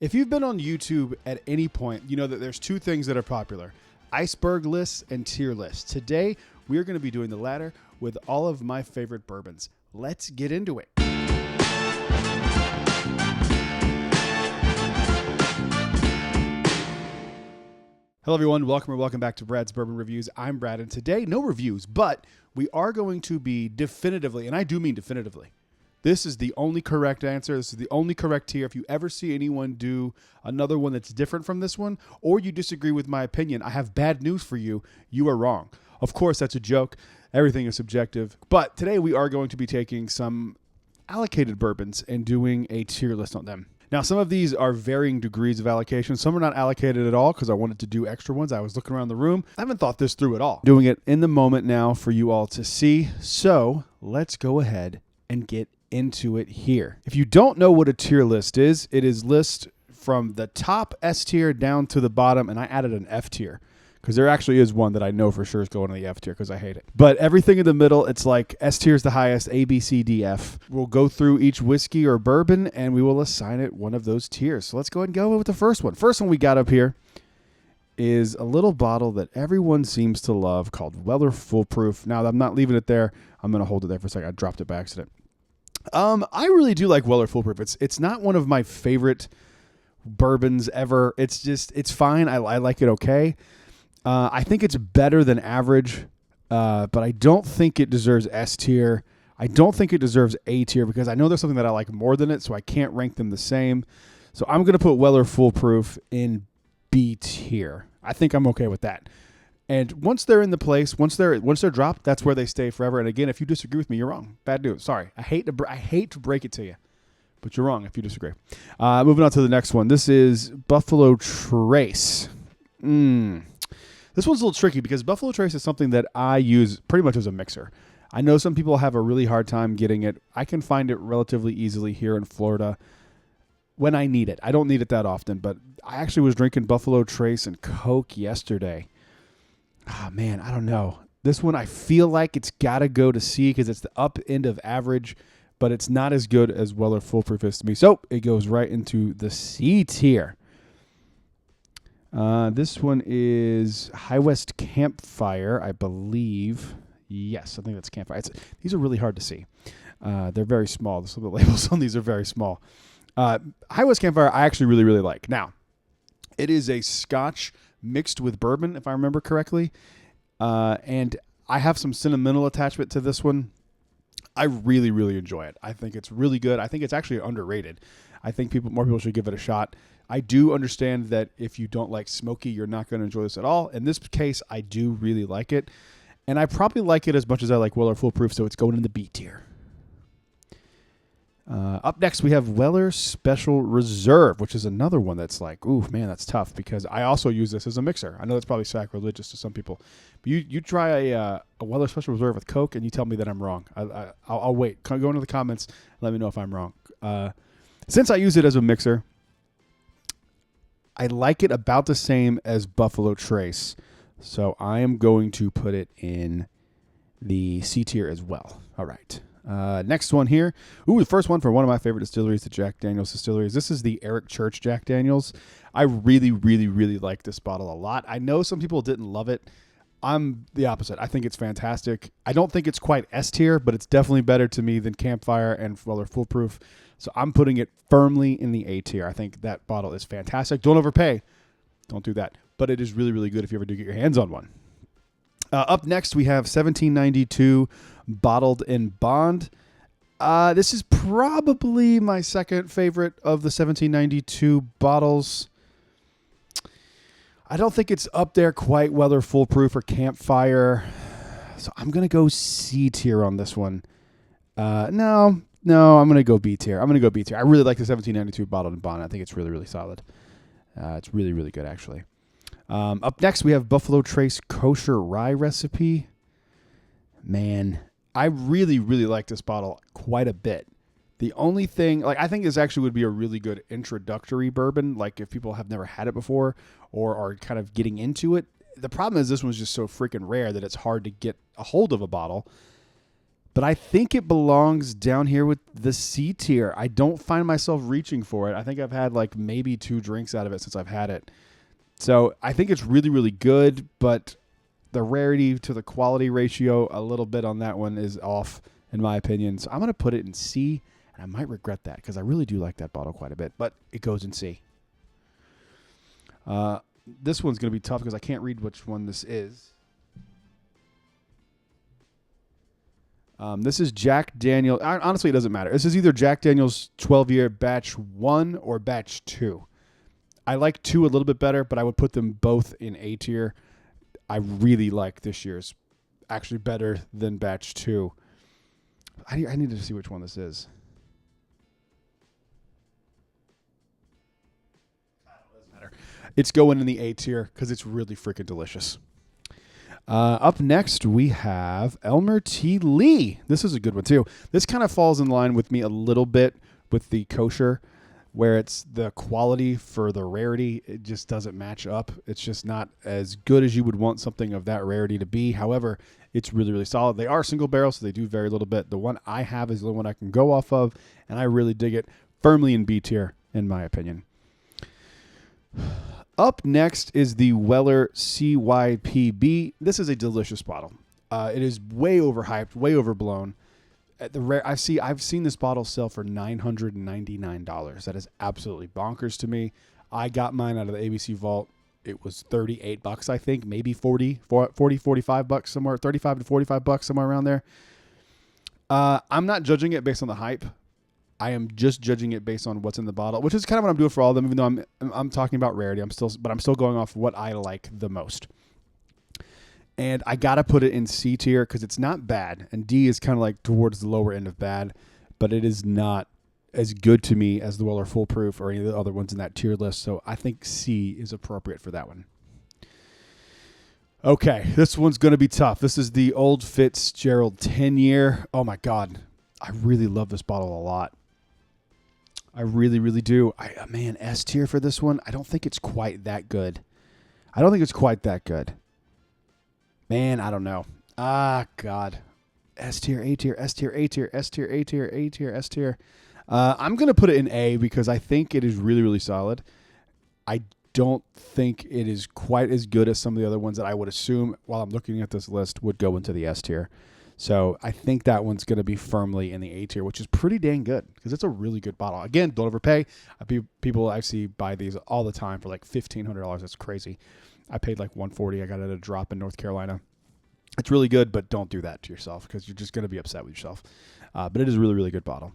If you've been on YouTube at any point, you know that there's two things that are popular: iceberg lists and tier lists. Today, we are going to be doing the latter with all of my favorite bourbons. Let's get into it. Hello, everyone. Welcome back to Brad's Bourbon Reviews. I'm Brad, and today, no reviews, but we are going to be definitively, and I do mean definitively, this is the only correct answer. This is the only correct tier. If you ever see anyone do another one that's different from this one, or you disagree with my opinion, I have bad news for you. You are wrong. Of course, that's a joke. Everything is subjective. But today we are going to be taking some allocated bourbons and doing a tier list on them. Now, some of these are varying degrees of allocation. Some are not allocated at all because I wanted to do extra ones. I was looking around the room. I haven't thought this through at all. Doing it in the moment now for you all to see. So let's go ahead and get into it here. If you don't know what a tier list is, it is list from the top S tier down to the bottom, and I added an F tier because there actually is one that I know for sure is going to the F tier because I hate it. But everything in the middle, it's like S tier is the highest, A, B, C, D, F. We'll go through each whiskey or bourbon, and we will assign it one of those tiers. So let's go ahead and go with the first one. First one we got up here is a little bottle that everyone seems to love called Weller Foolproof. Now, I'm not leaving it there. I'm going to hold it there for a second. I dropped it by accident. I really do like Weller Foolproof. It's not one of my favorite bourbons ever. It's fine. I like it okay. I think it's better than average, but I don't think it deserves S tier. I don't think it deserves A tier because I know there's something that I like more than it, so I can't rank them the same. So I'm going to put Weller Foolproof in B tier. I think I'm okay with that. And once they're in the place, once they're dropped, that's where they stay forever. And again, if you disagree with me, you're wrong. Bad news. Sorry. I hate to break it to you, but you're wrong if you disagree. Moving on to the next one. This is Buffalo Trace. This one's a little tricky because Buffalo Trace is something that I use pretty much as a mixer. I know some people have a really hard time getting it. I can find it relatively easily here in Florida when I need it. I don't need it that often, but I actually was drinking Buffalo Trace and Coke yesterday. Oh, man, I don't know. This one, I feel like it's got to go to C because it's the up end of average, but it's not as good as Weller Foolproof is to me. So it goes right into the C tier. This one is High West Campfire, I believe. Yes, I think that's Campfire. These are really hard to see. They're very small. Some of the labels on these are very small. High West Campfire, I actually really, really like. Now, it is a Scotch mixed with bourbon, if I remember correctly. And I have some sentimental attachment to this one. I really, really enjoy it. I think it's really good. I think it's actually underrated. I think more people should give it a shot. I do understand that if you don't like smoky, you're not going to enjoy this at all. In this case, I do really like it. And I probably like it as much as I like Weller Foolproof, so it's going in the B tier. Up next, we have Weller Special Reserve, which is another one that's like, ooh, man, that's tough because I also use this as a mixer. I know that's probably sacrilegious to some people. But you try a Weller Special Reserve with Coke and you tell me that I'm wrong. I'll wait. Go into the comments and let me know if I'm wrong. Since I use it as a mixer, I like it about the same as Buffalo Trace. So I am going to put it in the C tier as well. All right. Next one here. Ooh, the first one for one of my favorite distilleries, the Jack Daniel's distilleries. This is the Eric Church Jack Daniel's. I really, really, really like this bottle a lot. I know some people didn't love it. I'm the opposite. I think it's fantastic. I don't think it's quite S tier, but it's definitely better to me than Campfire and Weller Foolproof. So I'm putting it firmly in the A tier. I think that bottle is fantastic. Don't overpay. Don't do that. But it is really, really good if you ever do get your hands on one. Up next, we have 1792 Bottled in Bond. This is probably my second favorite of the 1792 bottles. I don't think it's up there quite Weller Foolproof or Campfire. So I'm going to go C tier on this one. No, I'm going to go B tier. I really like the 1792 Bottled in Bond. I think it's really, really solid. It's really, really good, actually. Up next, we have Buffalo Trace Kosher Rye Recipe. Man, I really, really like this bottle quite a bit. The only thing, I think this actually would be a really good introductory bourbon, like if people have never had it before or are kind of getting into it. The problem is this one's just so freaking rare that it's hard to get a hold of a bottle. But I think it belongs down here with the C tier. I don't find myself reaching for it. I think I've had like maybe 2 drinks out of it since I've had it. So I think it's really, really good, but the rarity to the quality ratio, a little bit on that one is off, in my opinion. So I'm going to put it in C, and I might regret that because I really do like that bottle quite a bit, but it goes in C. This one's going to be tough because I can't read which one this is. This is Jack Daniel. Honestly, it doesn't matter. This is either Jack Daniel's 12-year batch 1 or batch 2. I like 2 a little bit better, but I would put them both in A tier. I really like this year's. Actually better than batch 2. I need to see which one this is. It doesn't matter. It's going in the A tier because it's really freaking delicious. Up next, we have Elmer T. Lee. This is a good one, too. This kind of falls in line with me a little bit with the kosher, where it's the quality for the rarity. It just doesn't match up. It's just not as good as you would want something of that rarity to be. However, it's really, really solid. They are single barrel, so they do vary a little bit. The one I have is the one I can go off of, and I really dig it. Firmly in B tier, in my opinion. Up next is the Weller CYPB. This is a delicious bottle. It is way overhyped, way overblown. I've seen this bottle sell for $999. That is absolutely bonkers to me. I got mine out of the ABC Vault. It was $38, I think, maybe 40, 45 bucks somewhere, 35 to 45 bucks somewhere around there. I'm not judging it based on the hype. I am just judging it based on what's in the bottle, which is kind of what I'm doing for all of them, even though I'm talking about rarity. I'm still going off what I like the most. And I got to put it in C tier because it's not bad. And D is kind of like towards the lower end of bad, but it is not as good to me as the Weller Foolproof or any of the other ones in that tier list. So I think C is appropriate for that one. Okay, this one's going to be tough. This is the Old Fitzgerald 10-year. Oh, my God. I really love this bottle a lot. I really, really do. Man, S tier for this one. I don't think it's quite that good. Man, I don't know. God. S tier, A tier, S tier, A tier, S tier, A tier, A tier, S tier. I'm going to put it in A because I think it is really, really solid. I don't think it is quite as good as some of the other ones that I would assume while I'm looking at this list would go into the S tier. So I think that one's going to be firmly in the A tier, which is pretty dang good because it's a really good bottle. Again, don't overpay. People I see buy these all the time for like $1,500. That's crazy. I paid like $140. I got it at a drop in North Carolina. It's really good, but don't do that to yourself because you're just going to be upset with yourself. But it is a really, really good bottle.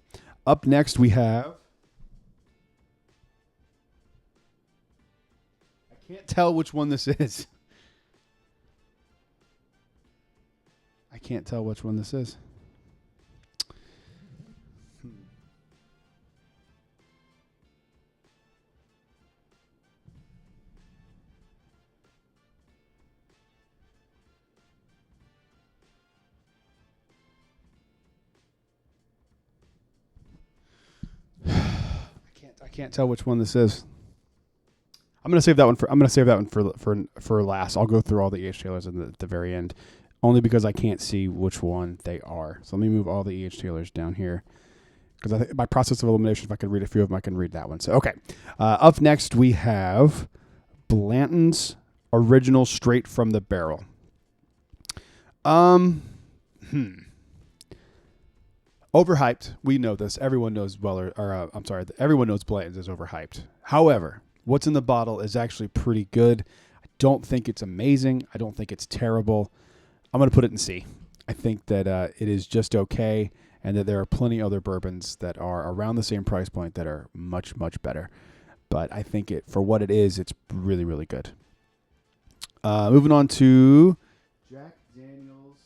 Up next, we have... I can't tell which one this is. I can't tell which one this is. I'm gonna save that one for last. I'll go through all the EH Taylors at the very end, only because I can't see which one they are. So let me move all the EH Taylors down here because I think by process of elimination, if I can read a few of them, I can read that one. So okay, up next we have Blanton's Original Straight from the Barrel. Overhyped. We know this. Everyone knows everyone knows Blanton's is overhyped. However, what's in the bottle is actually pretty good. I don't think it's amazing. I don't think it's terrible. I'm going to put it in C. I think that it is just okay, and that there are plenty other bourbons that are around the same price point that are much, much better. But I think for what it is, it's really, really good. Moving on to Jack Daniel's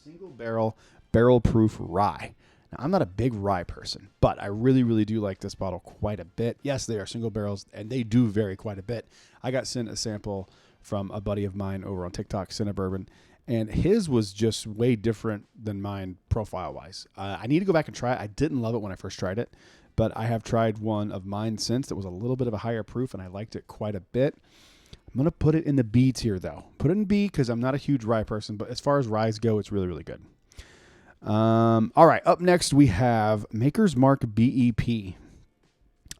Single Barrel Proof Rye. Now, I'm not a big rye person, but I really, really do like this bottle quite a bit. Yes, they are single barrels, and they do vary quite a bit. I got sent a sample from a buddy of mine over on TikTok, Bourbon, and his was just way different than mine profile-wise. I need to go back and try it. I didn't love it when I first tried it, but I have tried one of mine since that was a little bit of a higher proof, and I liked it quite a bit. I'm going to put it in the B tier, though. Put it in B because I'm not a huge rye person, but as far as ryes go, it's really, really good. All right, up next we have Maker's Mark BEP.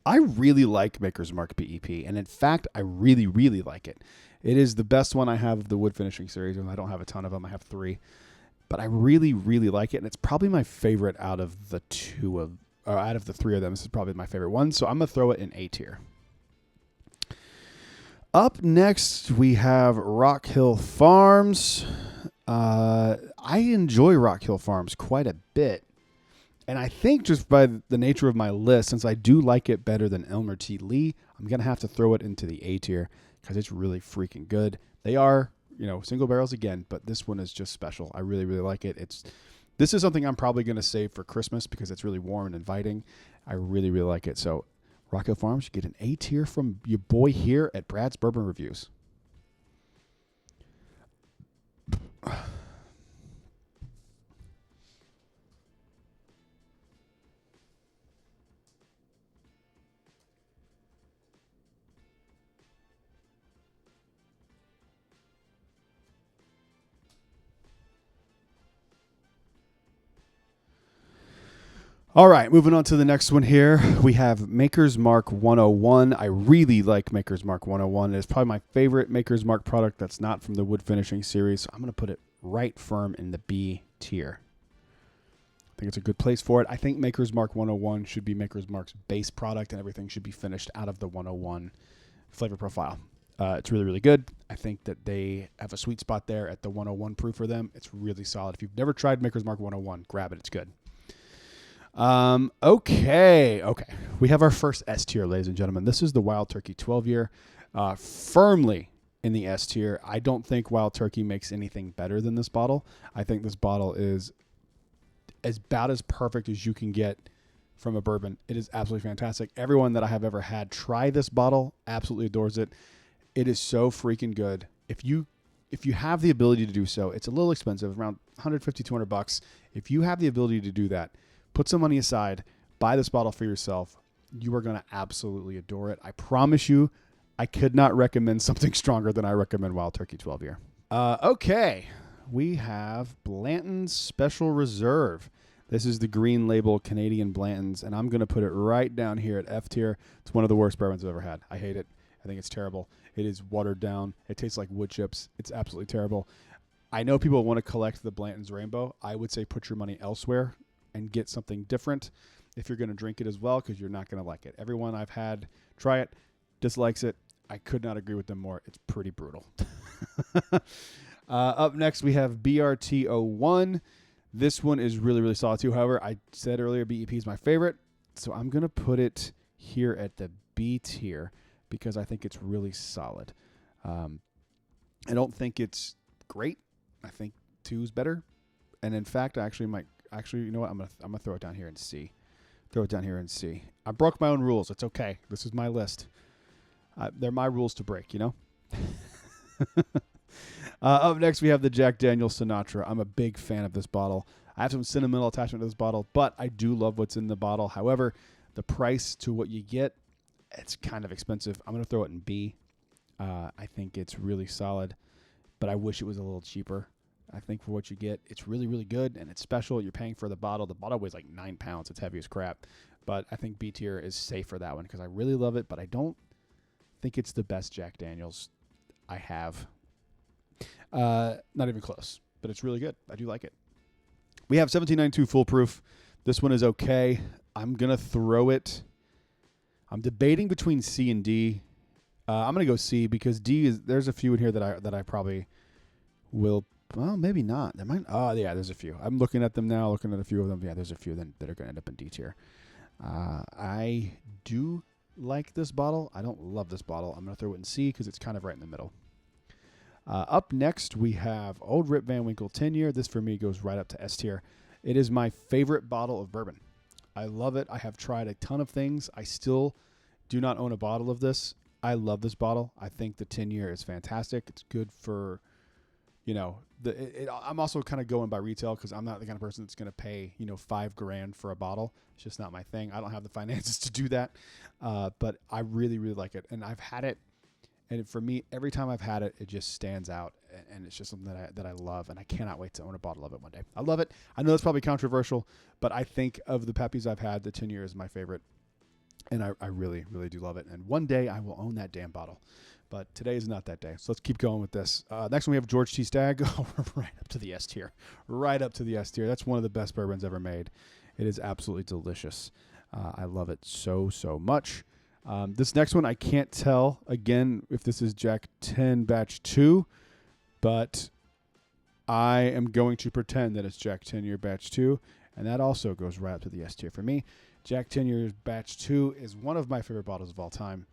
I really like Maker's Mark BEP, and in fact, I really, really like it. It is the best one I have of the wood finishing series, and I don't have a ton of them. I have 3, but I really, really like it, and it's probably my favorite out of the 3 of them. This is probably my favorite one, so I'm gonna throw it in A tier. Up next, we have Rock Hill Farms. I enjoy Rock Hill Farms quite a bit. And I think just by the nature of my list, since I do like it better than Elmer T. Lee, I'm going to have to throw it into the A tier because it's really freaking good. They are, single barrels again, but this one is just special. I really, really like it. This is something I'm probably going to save for Christmas because it's really warm and inviting. I really, really like it. So Rock Hill Farms, you get an A tier from your boy here at Brad's Bourbon Reviews. All right, moving on to the next one here. We have Maker's Mark 101. I really like Maker's Mark 101. It's probably my favorite Maker's Mark product that's not from the wood finishing series. So I'm going to put it right firm in the B tier. I think it's a good place for it. I think Maker's Mark 101 should be Maker's Mark's base product, and everything should be finished out of the 101 flavor profile. It's really, really good. I think that they have a sweet spot there at the 101 proof for them. It's really solid. If you've never tried Maker's Mark 101, grab it. It's good. Okay. We have our first S tier, ladies and gentlemen. This is the Wild Turkey 12-year, firmly in the S tier. I don't think Wild Turkey makes anything better than this bottle. I think this bottle is about as perfect as you can get from a bourbon. It is absolutely fantastic. Everyone that I have ever had try this bottle absolutely adores it. It is so freaking good. If you have the ability to do so, it's a little expensive, around $150, $200. If you have the ability to do that, put some money aside, buy this bottle for yourself. You are going to absolutely adore it. I promise you, I could not recommend something stronger than I recommend Wild Turkey 12-year. Okay, we have Blanton's Special Reserve. This is the green label Canadian Blanton's, and I'm going to put it right down here at F tier. It's one of the worst bourbons I've ever had. I hate it. I think it's terrible. It is watered down. It tastes like wood chips. It's absolutely terrible. I know people want to collect the Blanton's Rainbow. I would say put your money elsewhere and get something different if you're going to drink it as well, because you're not going to like it. Everyone I've had try it dislikes it. I could not agree with them more. It's pretty brutal. Up next, we have BRT01. This one is really, really solid too. However, I said earlier BEP is my favorite, so I'm going to put it here at the B tier because I think it's really solid. I don't think it's great. I think 2 is better. And in fact, I actually might. Actually, you know what? I'm gonna throw it down here and see. I broke my own rules. It's okay. This is my list. They're my rules to break. Up next, we have the Jack Daniel's Sinatra. I'm a big fan of this bottle. I have some sentimental attachment to this bottle, but I do love what's in the bottle. However, the price to what you get, it's kind of expensive. I'm gonna throw it in B. I think it's really solid, but I wish it was a little cheaper. I think for what you get, it's really, really good, and it's special. You're paying for the bottle. The bottle weighs like 9 pounds. It's heavy as crap. But I think B tier is safe for that one because I really love it, but I don't think it's the best Jack Daniel's I have. Not even close, but it's really good. I do like it. We have 1792 Full Proof. This one is okay. I'm going to throw it. I'm debating between C and D. I'm going to go C because D there's a few in here that I probably will. Well, maybe not. There might. Oh, yeah. There's a few. I'm looking at them now. Looking at a few of them. Yeah, there's a few that are going to end up in D tier. I do like this bottle. I don't love this bottle. I'm going to throw it in C because it's kind of right in the middle. Up next, we have Old Rip Van Winkle 10-year. This for me goes right up to S tier. It is my favorite bottle of bourbon. I love it. I have tried a ton of things. I still do not own a bottle of this. I love this bottle. I think the 10-year is fantastic. It's good for. I'm also kind of going by retail because I'm not the kind of person that's going to pay, $5,000 for a bottle. It's just not my thing. I don't have the finances to do that. But I really, really like it. And I've had it And for me, every time I've had it, it just stands out, and it's just something that I love, and I cannot wait to own a bottle of it one day. I love it. I know it's probably controversial, but I think of the Pepis I've had, the 10 years is my favorite, and I really, really do love it. And one day I will own that damn bottle, but today is not that day. So let's keep going with this. Next one we have George T. Stagg. Oh, right up to the S tier. Right up to the S tier. That's one of the best bourbons ever made. It is absolutely delicious. I love it so, so much. This next one, I can't tell, again, if this is Jack 10 Batch 2, but I am going to pretend that it's Jack 10 Year Batch 2, and that also goes right up to the S tier for me. Jack 10 Year Batch 2 is one of my favorite bottles of all time.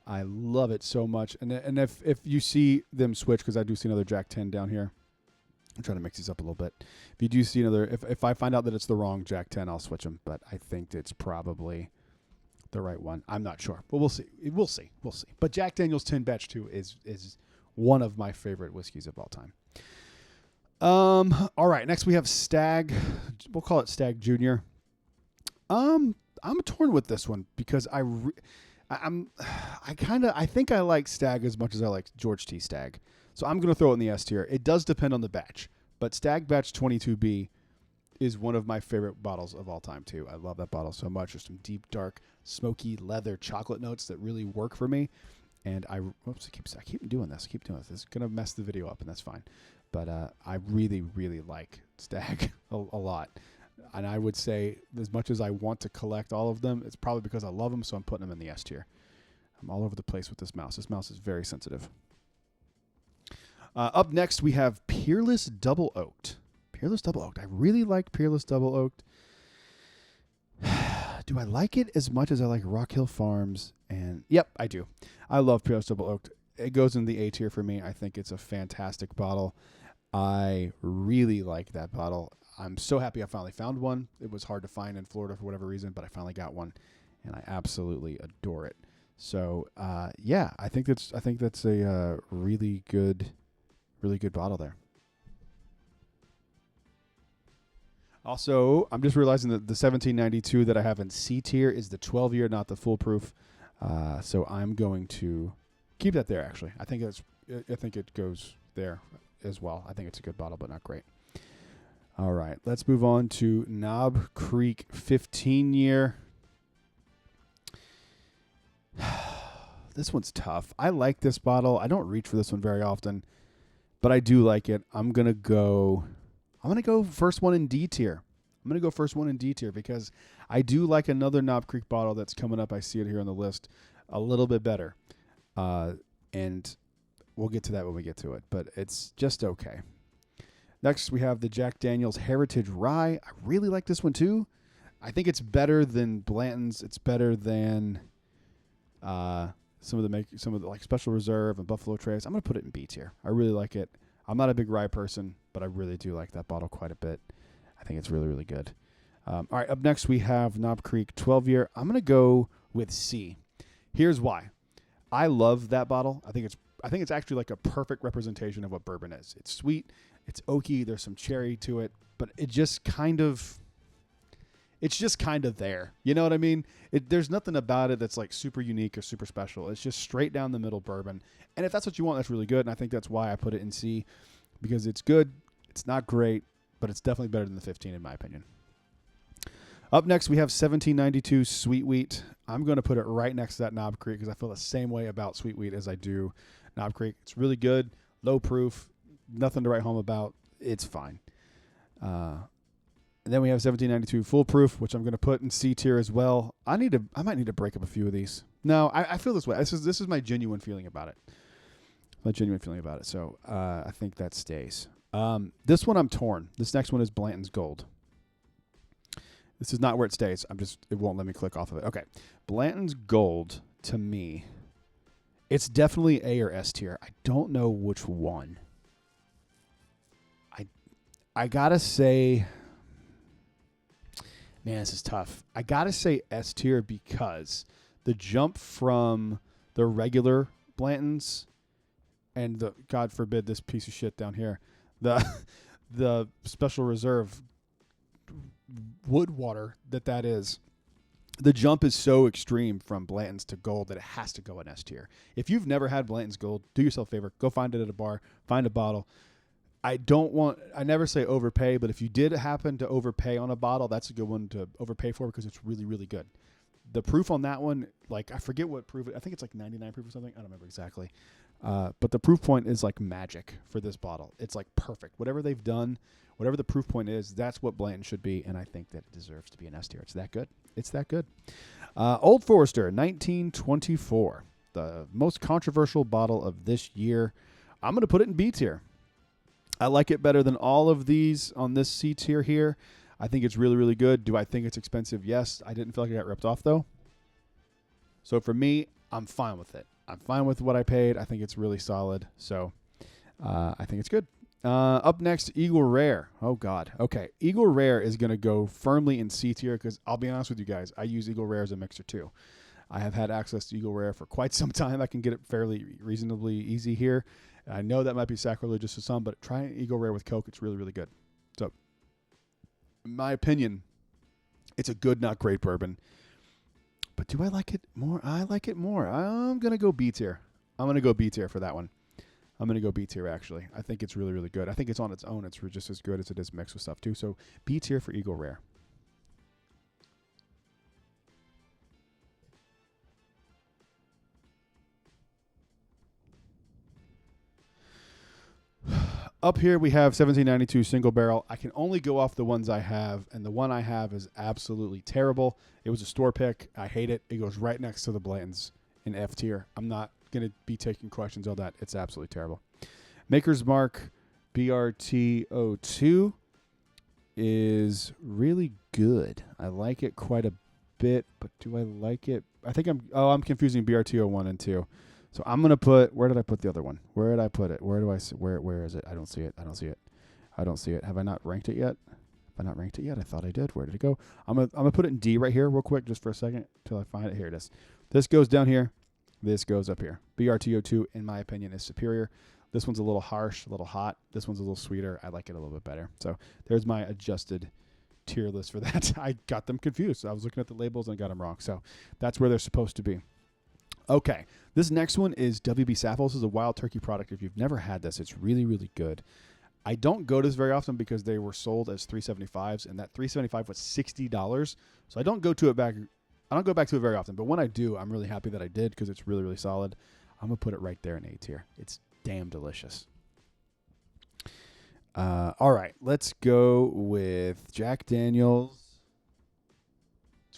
I love it so much. And if you see them switch, because I do see another Jack 10 down here. I'm trying to mix these up a little bit. If you do see another, if I find out that it's the wrong Jack 10, I'll switch them, but I think it's probably the right one. I'm not sure, but we'll see. We'll see. But Jack Daniel's 10 Batch 2 is one of my favorite whiskeys of all time. All right. Next we have Stagg. We'll call it Stagg Junior. I'm torn with this one because I think I like Stagg as much as I like George T. Stagg. So I'm going to throw it in the S tier. It does depend on the batch, but Stagg Batch 22B is one of my favorite bottles of all time too. I love that bottle so much. There's some deep, dark, smoky leather chocolate notes that really work for me. And I keep doing this. This is going to mess the video up, and that's fine. But I really, really like Stagg a lot. And I would say as much as I want to collect all of them, it's probably because I love them, so I'm putting them in the S tier. I'm all over the place with this mouse. This mouse is very sensitive. Up next, we have Peerless Double Oaked. Peerless Double Oaked. I really like Peerless Double Oaked. Do I like it as much as I like Rock Hill Farms? And yep, I do. I love Peerless Double Oaked. It goes in the A tier for me. I think it's a fantastic bottle. I really like that bottle. I'm so happy I finally found one. It was hard to find in Florida for whatever reason, but I finally got one, and I absolutely adore it. So yeah, I think that's a really good bottle there. Also, I'm just realizing that the 1792 that I have in C tier is the 12-year, not the foolproof. So I'm going to keep that there. Actually, I think it goes there as well. I think it's a good bottle, but not great. All right, let's move on to Knob Creek 15-year. This one's tough. I like this bottle. I don't reach for this one very often, but I do like it. I'm gonna go first one in D tier. Because I do like another Knob Creek bottle that's coming up. I see it here on the list, a little bit better, and we'll get to that when we get to it. But it's just okay. Next, we have the Jack Daniel's Heritage Rye. I really like this one too. I think it's better than Blanton's. It's better than some of the like Special Reserve and Buffalo Trace. I'm gonna put it in B tier. I really like it. I'm not a big rye person, but I really do like that bottle quite a bit. I think it's really, really good. All right, up next we have Knob Creek 12-year. I'm gonna go with C. Here's why. I love that bottle. I think it's actually like a perfect representation of what bourbon is. It's sweet, it's oaky, there's some cherry to it, but it's just kind of there. You know what I mean? There's nothing about it that's like super unique or super special. It's just straight down the middle bourbon. And if that's what you want, that's really good. And I think that's why I put it in C, because it's good. It's not great, but it's definitely better than the 15 in my opinion. Up next, we have 1792 Sweet Wheat. I'm going to put it right next to that Knob Creek because I feel the same way about Sweet Wheat as I do Knob Creek. It's really good, low proof, nothing to write home about. It's fine. And then we have 1792 Foolproof, which I'm going to put in C tier as well. I might need to break up a few of these. No, I feel this way. This is my genuine feeling about it. So I think that stays. This one I'm torn. This next one is Blanton's Gold. This is not where it stays. It won't let me click off of it. Okay. Blanton's Gold, to me, it's definitely A or S tier. I don't know which one. I gotta say, man, this is tough. I gotta say S tier because the jump from the regular Blantons and the, God forbid, this piece of shit down here, the Special Reserve wood water that is the jump is so extreme from Blanton's to gold that it has to go in S tier. If you've never had Blanton's gold, do yourself a favor. Go find it at a bar. Find a bottle. I never say overpay, but if you did happen to overpay on a bottle, that's a good one to overpay for because it's really, really good. The proof on that one, like I forget what proof, I think it's like 99 proof or something. I don't remember exactly. But the proof point is like magic for this bottle. It's like perfect. Whatever they've done, whatever the proof point is, that's what Blanton should be, and I think that it deserves to be an S tier. It's that good. It's that good. Old Forester, 1924, the most controversial bottle of this year. I'm going to put it in B tier. I like it better than all of these on this C tier here. I think it's really, really good. Do I think it's expensive? Yes. I didn't feel like I got ripped off, though. So for me, I'm fine with it. I'm fine with what I paid. I think it's really solid. So I think it's good. Up next, Eagle Rare. Oh, God. Okay. Eagle Rare is going to go firmly in C tier because I'll be honest with you guys. I use Eagle Rare as a mixer, too. I have had access to Eagle Rare for quite some time. I can get it fairly reasonably easy here. I know that might be sacrilegious to some, but try Eagle Rare with Coke. It's really, really good. So, in my opinion, it's a good, not great bourbon. But do I like it more? I like it more. I'm going to go B tier. I'm going to go B tier for that one. I'm going to go B tier, actually. I think it's really, really good. I think it's on its own. It's just as good as it is mixed with stuff, too. So, B tier for Eagle Rare. Up here, we have 1792 single barrel. I can only go off the ones I have, and the one I have is absolutely terrible. It was a store pick. I hate it. It goes right next to the Blantons in F tier. I'm not going to be taking questions on that. It's absolutely terrible. Maker's Mark BRT02 is really good. I like it quite a bit, but do I like it? I think I'm confusing BRT01 and 2. So I'm going to put, where did I put the other one? Where did I put it? Where is it? I don't see it. Have I not ranked it yet? Have I not ranked it yet? I thought I did. Where did it go? I'm going to put it in D right here real quick just for a second until I find it. Here it is. This goes down here. This goes up here. BRTO2, in my opinion, is superior. This one's a little harsh, a little hot. This one's a little sweeter. I like it a little bit better. So there's my adjusted tier list for that. I got them confused. I was looking at the labels and got them wrong. So that's where they're supposed to be. Okay, this next one is WB Sappho. This is a Wild Turkey product. If you've never had this, it's really, really good. I don't go to this very often because they were sold as $375s, and that $375 was $60. So I don't go back to it very often. But when I do, I'm really happy that I did because it's really, really solid. I'm gonna put it right there in A tier. It's damn delicious. All right, let's go with Jack Daniel's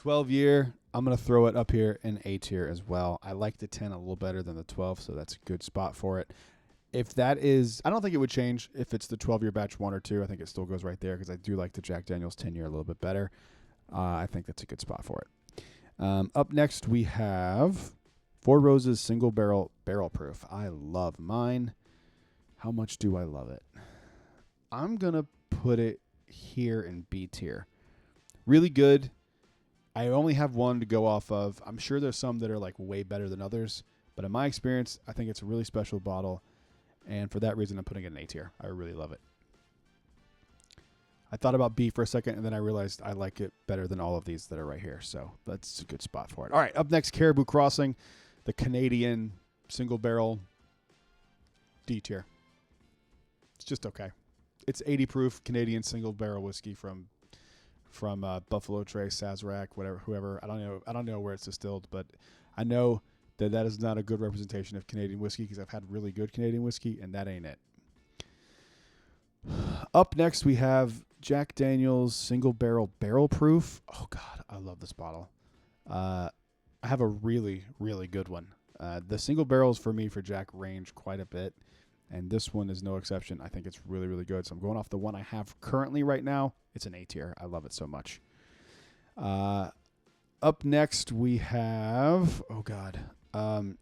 12-year. I'm going to throw it up here in A tier as well. I like the 10 a little better than the 12, so that's a good spot for it. If that is, I don't think it would change if it's the 12-year batch 1 or 2. I think it still goes right there because I do like the Jack Daniel's 10-year a little bit better. I think that's a good spot for it. Up next, we have Four Roses Single Barrel Proof. I love mine. How much do I love it? I'm going to put it here in B tier. Really good. I only have one to go off of. I'm sure there's some that are like way better than others, but in my experience, I think it's a really special bottle, and for that reason, I'm putting it in A tier. I really love it. I thought about B for a second, and then I realized I like it better than all of these that are right here, so that's a good spot for it. All right, up next, Caribou Crossing, the Canadian single barrel, D tier. It's just okay. It's 80 proof Canadian single barrel whiskey from Buffalo Trace, Sazerac, whoever. I don't know where it's distilled, but I know that is not a good representation of Canadian whiskey because I've had really good Canadian whiskey, and that ain't it. Up next, we have Jack Daniel's Single Barrel Proof. Oh, God, I love this bottle. I have a really, really good one. The single barrels for me for Jack range quite a bit, and this one is no exception. I think it's really, really good. So I'm going off the one I have currently right now. It's an A tier. I love it so much. Up next, we have,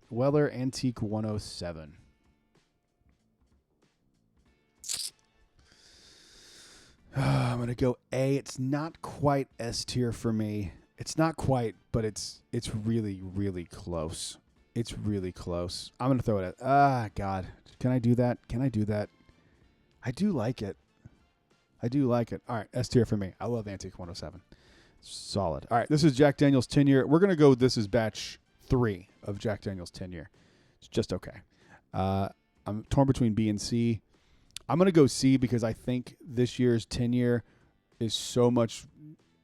Weller Antique 107. I'm going to go A. It's not quite S tier for me. It's not quite, but it's really, really close. It's really close. I'm going to throw it at, God. Can I do that? I do like it. All right, S tier for me. I love Antique 107. Solid. All right, this is Jack Daniel's 10-year. We're going to go, this is batch 3 of Jack Daniel's 10-year. It's just okay. I'm torn between B and C. I'm going to go C because I think this year's 10-year is so much,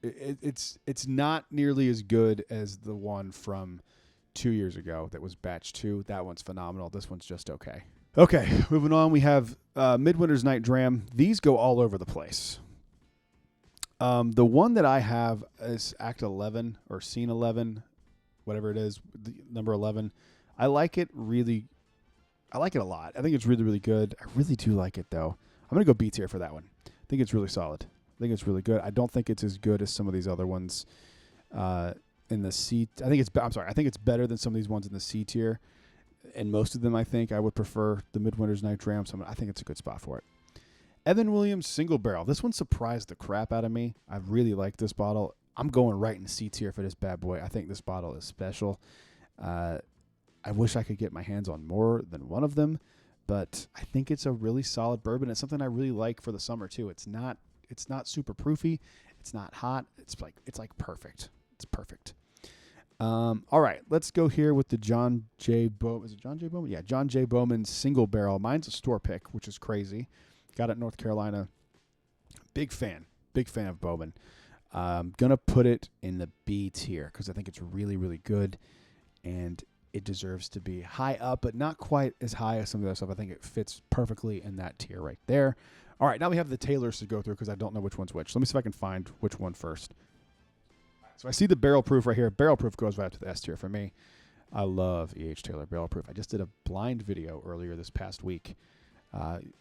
it's not nearly as good as the one from 2 years ago that was batch 2. That one's phenomenal. This one's just okay. Okay, moving on, we have Midwinter's Night Dram. These go all over the place. The one that I have is Act 11 or Scene 11, whatever it is, the number 11. I like it a lot. I think it's really, really good. I really do like it, though. I'm going to go B tier for that one. I think it's really solid. I think it's really good. I don't think it's as good as some of these other ones in the C. I think it's better than some of these ones in the C tier. And most of them, I think, I would prefer the Midwinter's Night Dram. So I think it's a good spot for it. Evan Williams Single Barrel. This one surprised the crap out of me. I really like this bottle. I'm going right in C tier for this bad boy. I think this bottle is special. I wish I could get my hands on more than one of them, but I think it's a really solid bourbon. It's something I really like for the summer too. It's not super proofy. It's not hot. It's like perfect. It's perfect. All right, let's go here with the John J. Bowman. Is it John J. Bowman? Yeah, John J. Bowman Single Barrel. Mine's a store pick, which is crazy. Got it in North Carolina. Big fan of Bourbon. Gonna put it in the B tier because I think it's really, really good, and it deserves to be high up, but not quite as high as some of the other stuff. I think it fits perfectly in that tier right there. All right, now we have the Taylors to go through because I don't know which one's which. Let me see if I can find which one first. So I see the barrel proof right here. Barrel proof goes right up to the S tier for me. I love E.H. Taylor barrel proof. I just did a blind video earlier this past week.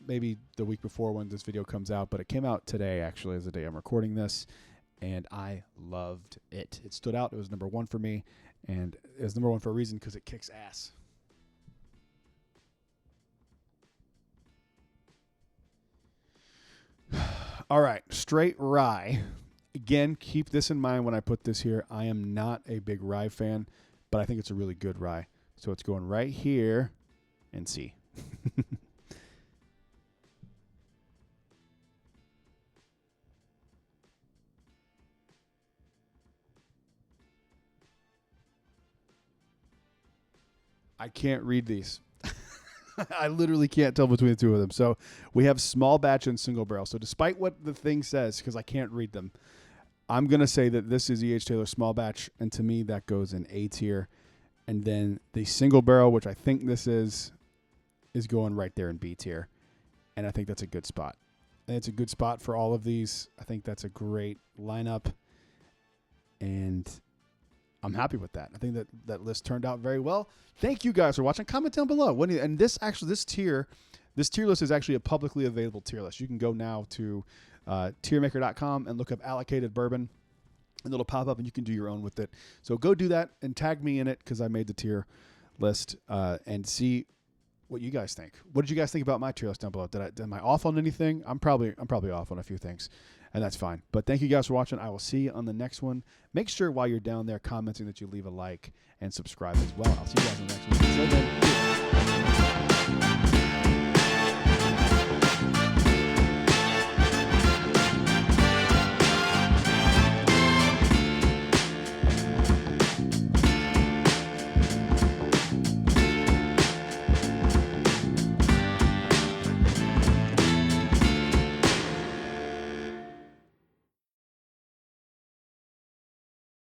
Maybe the week before when this video comes out, but it came out today, actually, is the day I'm recording this, and I loved it. It stood out. It was number 1 for me, and it was number 1 for a reason because it kicks ass. All right, straight rye. Again, keep this in mind when I put this here. I am not a big rye fan, but I think it's a really good rye. So it's going right here and C. I can't read these. I literally can't tell between the two of them. So we have small batch and single barrel. So despite what the thing says, because I can't read them, I'm going to say that this is E.H. Taylor small batch, and to me that goes in A tier. And then the single barrel, which I think this is going right there in B tier. And I think that's a good spot. And it's a good spot for all of these. I think that's a great lineup. And I'm happy with that. I think that list turned out very well. Thank you guys for watching. Comment down below. And this tier list is actually a publicly available tier list. You can go now to tiermaker.com and look up allocated bourbon, and it'll pop up and you can do your own with it. So go do that and tag me in it because I made the tier list and see what you guys think. What did you guys think about my tier list down below? Am I off on anything? I'm probably off on a few things, and that's fine. But thank you guys for watching. I will see you on the next one. Make sure while you're down there commenting that you leave a like and subscribe as well. I'll see you guys in the next one. Until then,